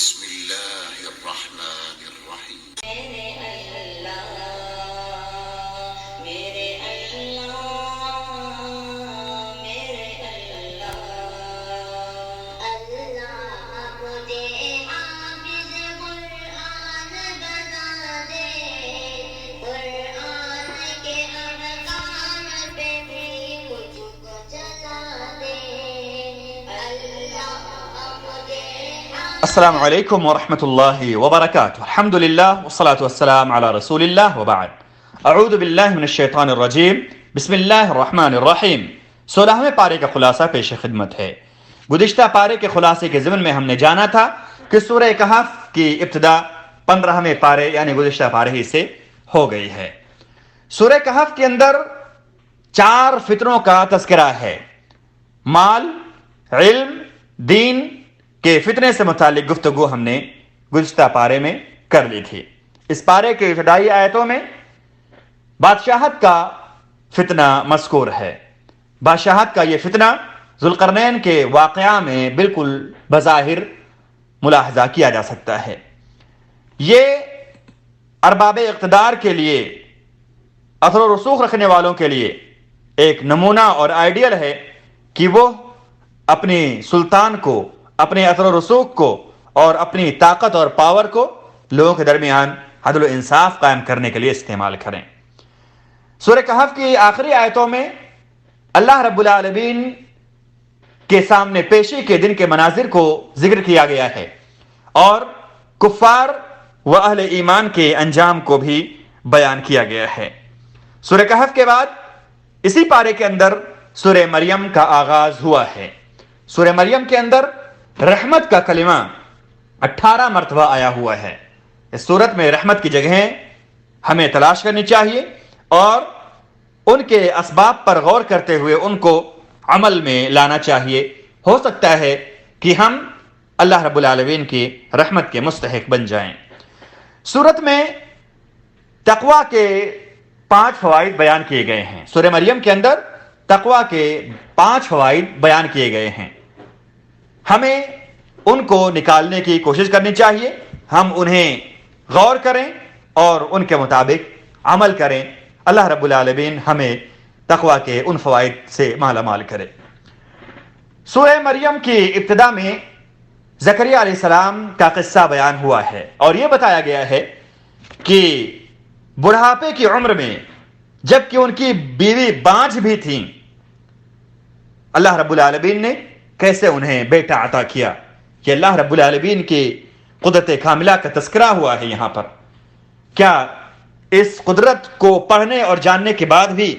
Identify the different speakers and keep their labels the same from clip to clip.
Speaker 1: بسم اللہ الرحمن الرحیم۔
Speaker 2: السلام علیکم ورحمۃ اللہ وبرکاتہ۔ الحمد للہ والصلاة والسلام علی رسول اللہ وبعد۔ اعوذ باللہ من الشیطان الرجیم، بسم اللہ الرحمن الرحیم۔ 16ویں پارے کا خلاصہ پیش خدمت ہے۔ گزشتہ پارے کے خلاصے کے ضمن میں ہم نے جانا تھا کہ سورہ کہف کی ابتدا 15ویں پارے یعنی گزشتہ پارے ہی سے ہو گئی ہے۔ سورہ کہف کے اندر 4 فتنوں کا تذکرہ ہے۔ مال، علم، دین کے فتنے سے متعلق گفتگو ہم نے گزشتہ پارے میں کر لی تھی۔ اس پارے کے ابتدائی آیتوں میں بادشاہت کا فتنہ مذکور ہے۔ بادشاہت کا یہ فتنہ ذوالقرنین کے واقعہ میں بالکل بظاہر ملاحظہ کیا جا سکتا ہے۔ یہ ارباب اقتدار کے لیے، اثر و رسوخ رکھنے والوں کے لیے ایک نمونہ اور آئیڈیل ہے کہ وہ اپنے سلطان کو، اپنے اثر و رسوخ کو اور اپنی طاقت اور پاور کو لوگوں کے درمیان عدل و انصاف قائم کرنے کے لیے استعمال کریں۔ سورہ کہف کی آخری آیتوں میں اللہ رب العالمین کے سامنے پیشی کے دن کے مناظر کو ذکر کیا گیا ہے اور کفار و اہل ایمان کے انجام کو بھی بیان کیا گیا ہے۔ سورہ کہف کے بعد اسی پارے کے اندر سورہ مریم کا آغاز ہوا ہے۔ سورہ مریم کے اندر رحمت کا کلمہ 18 مرتبہ آیا ہوا ہے۔ اس صورت میں رحمت کی جگہیں ہمیں تلاش کرنی چاہیے اور ان کے اسباب پر غور کرتے ہوئے ان کو عمل میں لانا چاہیے۔ ہو سکتا ہے کہ ہم اللہ رب العالمین کی رحمت کے مستحق بن جائیں۔ سورت میں تقوی کے 5 فوائد بیان کیے گئے ہیں۔ سورہ مریم کے اندر تقوی کے 5 فوائد بیان کیے گئے ہیں۔ ہمیں ان کو نکالنے کی کوشش کرنی چاہیے، ہم انہیں غور کریں اور ان کے مطابق عمل کریں۔ اللہ رب العالمین ہمیں تقوی کے ان فوائد سے مالا مال کرے۔ سورہ مریم کی ابتدا میں زکریا علیہ السلام کا قصہ بیان ہوا ہے اور یہ بتایا گیا ہے کہ بڑھاپے کی عمر میں جبکہ ان کی بیوی بانجھ بھی تھیں، اللہ رب العالمین نے کیسے انہیں بیٹا عطا کیا۔ کہ اللہ رب العالمین کی قدرت کاملہ کا تذکرہ ہوا ہے یہاں پر۔ کیا اس قدرت کو پڑھنے اور جاننے کے بعد بھی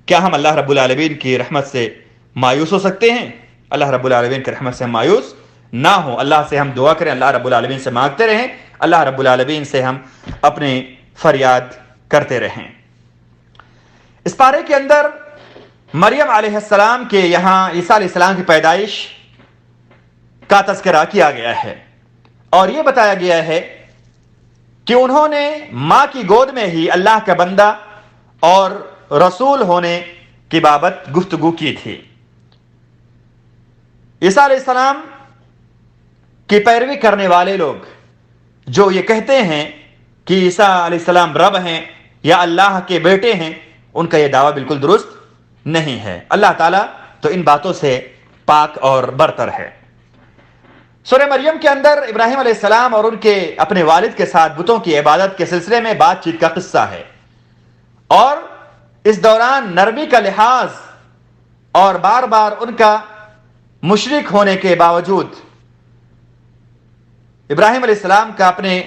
Speaker 2: کیا ہم اللہ رب العالمین کی رحمت سے مایوس ہو سکتے ہیں؟ اللہ رب العالمین کی رحمت سے مایوس نہ ہو۔ اللہ سے ہم دعا کریں، اللہ رب العالمین سے مانگتے رہیں، اللہ رب العالمین سے ہم اپنے فریاد کرتے رہیں۔ اس پارے کے اندر مریم علیہ السلام کے یہاں عیسیٰ علیہ السلام کی پیدائش کا تذکرہ کیا گیا ہے اور یہ بتایا گیا ہے کہ انہوں نے ماں کی گود میں ہی اللہ کا بندہ اور رسول ہونے کی بابت گفتگو کی تھی۔ عیسیٰ علیہ السلام کی پیروی کرنے والے لوگ جو یہ کہتے ہیں کہ عیسیٰ علیہ السلام رب ہیں یا اللہ کے بیٹے ہیں، ان کا یہ دعویٰ بالکل درست نہیں ہے۔ اللہ تعالیٰ تو ان باتوں سے پاک اور برتر ہے۔ سورہ مریم کے اندر ابراہیم علیہ السلام اور ان کے اپنے والد کے ساتھ بتوں کی عبادت کے سلسلے میں بات چیت کا قصہ ہے اور اس دوران نرمی کا لحاظ اور بار بار ان کا مشرک ہونے کے باوجود ابراہیم علیہ السلام کا اپنے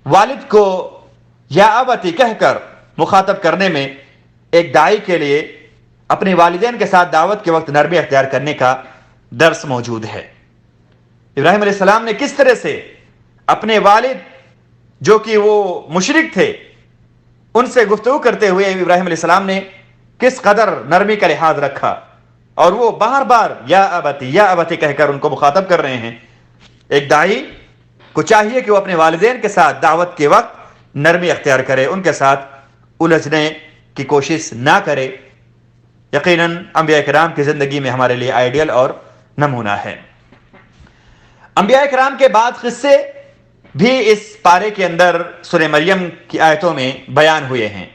Speaker 2: والد کو یا ابتی کہہ کر مخاطب کرنے میں ایک داعی کے لیے اپنے والدین کے ساتھ دعوت کے وقت نرمی اختیار کرنے کا درس موجود ہے۔ ابراہیم علیہ السلام نے کس طرح سے اپنے والد جو کہ وہ مشرک تھے ان سے گفتگو کرتے ہوئے ابراہیم علیہ السلام نے کس قدر نرمی کا لحاظ رکھا اور وہ بار بار یا ابتی کہہ کر ان کو مخاطب کر رہے ہیں۔ ایک داعی کو چاہیے کہ وہ اپنے والدین کے ساتھ دعوت کے وقت نرمی اختیار کرے، ان کے ساتھ الجھنے کی کوشش نہ کرے۔ یقیناً انبیاء کرام کی زندگی میں ہمارے لیے آئیڈیل اور نمونہ ہے۔ انبیاء کرام کے بعد قصے بھی اس پارے کے اندر سورہ مریم کی آیتوں میں بیان ہوئے ہیں۔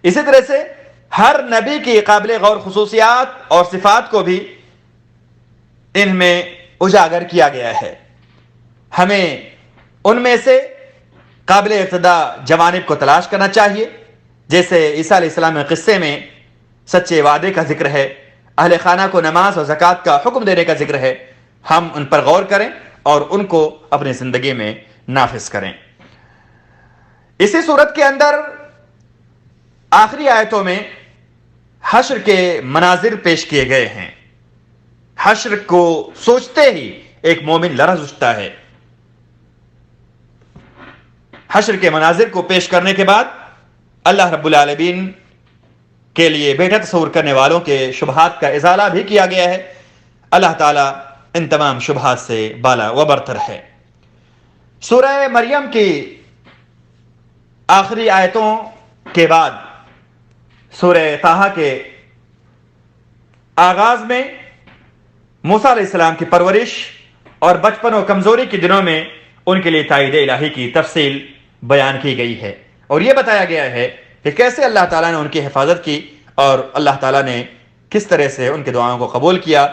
Speaker 2: اسی طرح سے ہر نبی کی قابل غور خصوصیات اور صفات کو بھی ان میں اجاگر کیا گیا ہے۔ ہمیں ان میں سے قابل اقتداء جوانب کو تلاش کرنا چاہیے، جیسے عیسیٰ علیہ السلام کے قصے میں سچے وعدے کا ذکر ہے، اہل خانہ کو نماز اور زکوٰۃ کا حکم دینے کا ذکر ہے۔ ہم ان پر غور کریں اور ان کو اپنی زندگی میں نافذ کریں۔ اسی صورت کے اندر آخری آیتوں میں حشر کے مناظر پیش کیے گئے ہیں۔ حشر کو سوچتے ہی ایک مومن لرز اٹھتا ہے۔ حشر کے مناظر کو پیش کرنے کے بعد اللہ رب العالمین کے لیے بیٹا تصور کرنے والوں کے شبہات کا ازالہ بھی کیا گیا ہے۔ اللہ تعالیٰ ان تمام شبہات سے بالا و برتر ہے۔ سورہ مریم کی آخری آیتوں کے بعد سورہ طٰہٰ کے آغاز میں موسیٰ علیہ السلام کی پرورش اور بچپن و کمزوری کے دنوں میں ان کے لیے تائید الہی کی تفصیل بیان کی گئی ہے، اور یہ بتایا گیا ہے کہ کیسے اللہ تعالیٰ نے ان کی حفاظت کی اور اللہ تعالیٰ نے کس طرح سے ان کی دعاؤں کو قبول کیا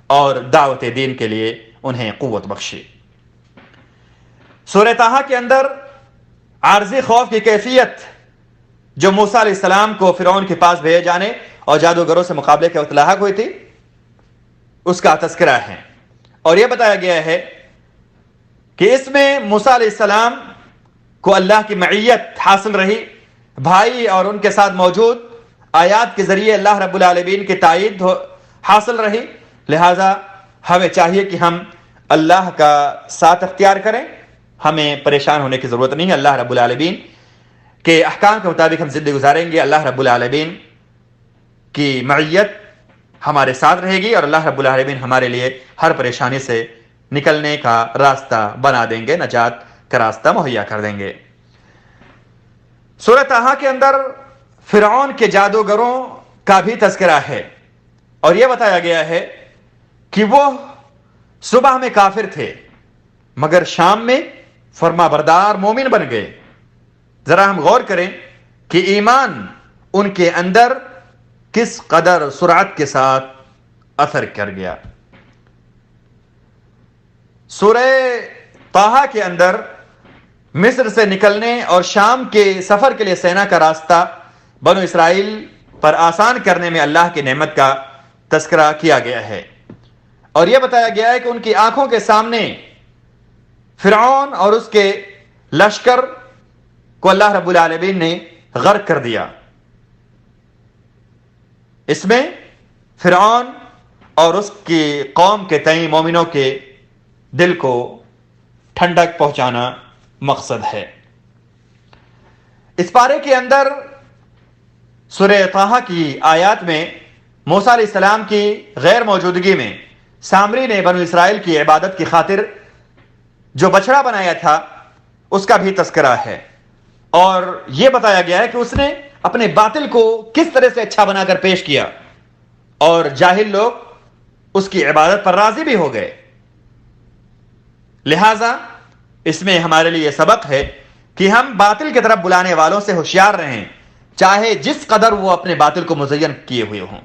Speaker 2: اور دعوت دین کے لیے انہیں قوت بخشی۔ سورہ طٰہٰ کے اندر عارضی خوف کی کیفیت جو موسیٰ علیہ السلام کو فرعون کے پاس بھیجے جانے اور جادوگروں سے مقابلے کے وقت لاحق ہوئی تھی، اس کا تذکرہ ہے، اور یہ بتایا گیا ہے کہ اس میں موسیٰ علیہ السلام کو اللہ کی معیت حاصل رہی، بھائی اور ان کے ساتھ موجود آیات کے ذریعے اللہ رب العالمین کی تائید حاصل رہی۔ لہذا ہمیں چاہیے کہ ہم اللہ کا ساتھ اختیار کریں، ہمیں پریشان ہونے کی ضرورت نہیں ہے۔ اللہ رب العالمین کے احکام کے مطابق ہم زندگی گزاریں گے، اللہ رب العالمین کی معیت ہمارے ساتھ رہے گی، اور اللہ رب العالمین ہمارے لیے ہر پریشانی سے نکلنے کا راستہ بنا دیں گے، نجات کا راستہ مہیا کر دیں گے۔ سورہ طٰہٰ کے اندر فرعون کے جادوگروں کا بھی تذکرہ ہے، اور یہ بتایا گیا ہے کہ وہ صبح میں کافر تھے مگر شام میں فرما بردار مومن بن گئے۔ ذرا ہم غور کریں کہ ایمان ان کے اندر کس قدر سرعت کے ساتھ اثر کر گیا۔ سورہ طٰہٰ کے اندر مصر سے نکلنے اور شام کے سفر کے لیے سینا کا راستہ بنو اسرائیل پر آسان کرنے میں اللہ کی نعمت کا تذکرہ کیا گیا ہے، اور یہ بتایا گیا ہے کہ ان کی آنکھوں کے سامنے فرعون اور اس کے لشکر کو اللہ رب العالمین نے غرق کر دیا۔ اس میں فرعون اور اس کی قوم کے تئیں مومنوں کے دل کو ٹھنڈک پہنچانا مقصد ہے۔ اس پارے کے اندر سورہ طٰہٰ کی آیات میں موسیٰ علیہ السلام کی غیر موجودگی میں سامری نے بنو اسرائیل کی عبادت کی خاطر جو بچڑا بنایا تھا اس کا بھی تذکرہ ہے، اور یہ بتایا گیا ہے کہ اس نے اپنے باطل کو کس طرح سے اچھا بنا کر پیش کیا، اور جاہل لوگ اس کی عبادت پر راضی بھی ہو گئے۔ لہذا اس میں ہمارے لیے سبق ہے کہ ہم باطل کی طرف بلانے والوں سے ہوشیار رہیں، چاہے جس قدر وہ اپنے باطل کو مزین کیے ہوئے ہوں۔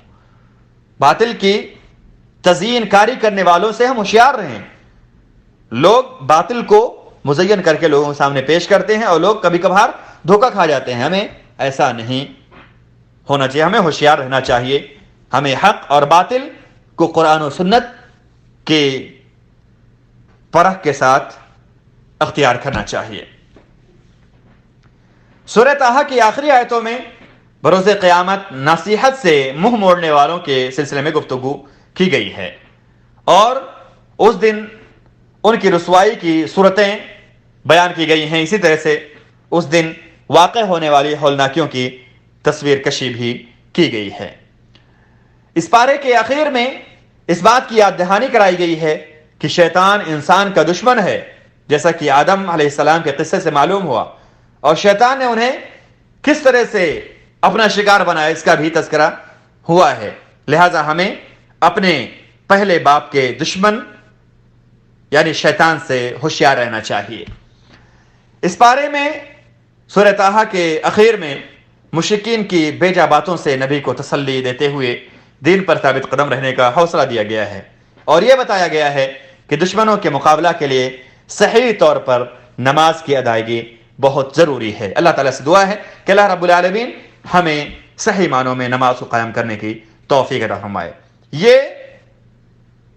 Speaker 2: باطل کی تزیین کاری کرنے والوں سے ہم ہوشیار رہیں۔ لوگ باطل کو مزین کر کے لوگوں کے سامنے پیش کرتے ہیں، اور لوگ کبھی کبھار دھوکہ کھا جاتے ہیں۔ ہمیں ایسا نہیں ہونا چاہیے، ہمیں ہوشیار رہنا چاہیے۔ ہمیں حق اور باطل کو قرآن و سنت کے پرکھ کے ساتھ اختیار کرنا چاہیے۔ سورہ طٰہٰ کی آخری آیتوں میں بروز قیامت نصیحت سے منہ موڑنے والوں کے سلسلے میں گفتگو کی گئی ہے، اور اس دن ان کی رسوائی کی صورتیں بیان کی گئی ہیں۔ اسی طرح سے اس دن واقع ہونے والی ہولناکیوں کی تصویر کشی بھی کی گئی ہے۔ اس پارے کے آخر میں اس بات کی یاد دہانی کرائی گئی ہے کہ شیطان انسان کا دشمن ہے، جیسا کہ آدم علیہ السلام کے قصے سے معلوم ہوا، اور شیطان نے انہیں کس طرح سے اپنا شکار بنایا اس کا بھی تذکرہ ہوا ہے۔ لہذا ہمیں اپنے پہلے باپ کے دشمن یعنی شیطان سے ہوشیار رہنا چاہیے۔ اس پارے میں سورہ طٰہٰ کے اخیر میں مشرکین کی بیجا باتوں سے نبی کو تسلی دیتے ہوئے دین پر ثابت قدم رہنے کا حوصلہ دیا گیا ہے، اور یہ بتایا گیا ہے کہ دشمنوں کے مقابلہ کے لیے صحیح طور پر نماز کی ادائیگی بہت ضروری ہے۔ اللہ تعالیٰ سے دعا ہے کہ اللہ رب العالمین ہمیں صحیح معنوں میں نماز کو قائم کرنے کی توفیق عطا فرمائے۔ یہ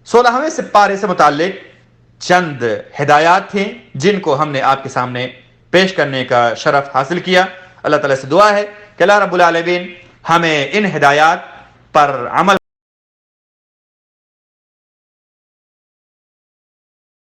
Speaker 2: 16ویں پارے سے متعلق چند ہدایات تھیں جن کو ہم نے آپ کے سامنے پیش کرنے کا شرف حاصل کیا۔ اللہ تعالیٰ سے دعا ہے کہ اللہ رب العالمین ہمیں ان ہدایات پر عمل